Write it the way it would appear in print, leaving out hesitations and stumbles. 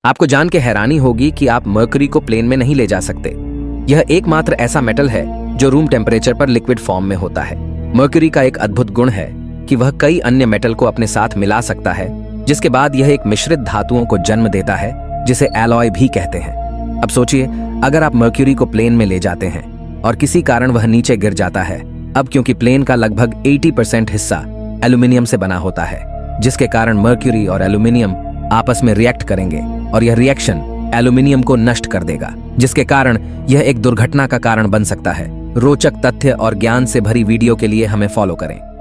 आपको जान के हैरानी होगी कि आप मर्क्यूरी को प्लेन में नहीं ले जा सकते। यह एकमात्र ऐसा मेटल है जो रूम टेम्परेचर पर लिक्विड फॉर्म में होता है। मर्क्यूरी का एक अद्भुत गुण है कि वह कई अन्य मेटल को अपने साथ मिला सकता है, जिसके बाद यह एक मिश्रित धातुओं को जन्म देता है जिसे एलॉय भी कहते हैं। अब सोचिए, अगर आप मर्क्यूरी को प्लेन में ले जाते हैं और किसी कारण वह नीचे गिर जाता है। अब क्योंकि प्लेन का लगभग 80% हिस्सा एल्यूमिनियम से बना होता है, जिसके कारण मर्क्यूरी और एल्यूमिनियम आपस में रिएक्ट करेंगे और यह रिएक्शन एल्यूमिनियम को नष्ट कर देगा, जिसके कारण यह एक दुर्घटना का कारण बन सकता है। रोचक तथ्य और ज्ञान से भरी वीडियो के लिए हमें फॉलो करें।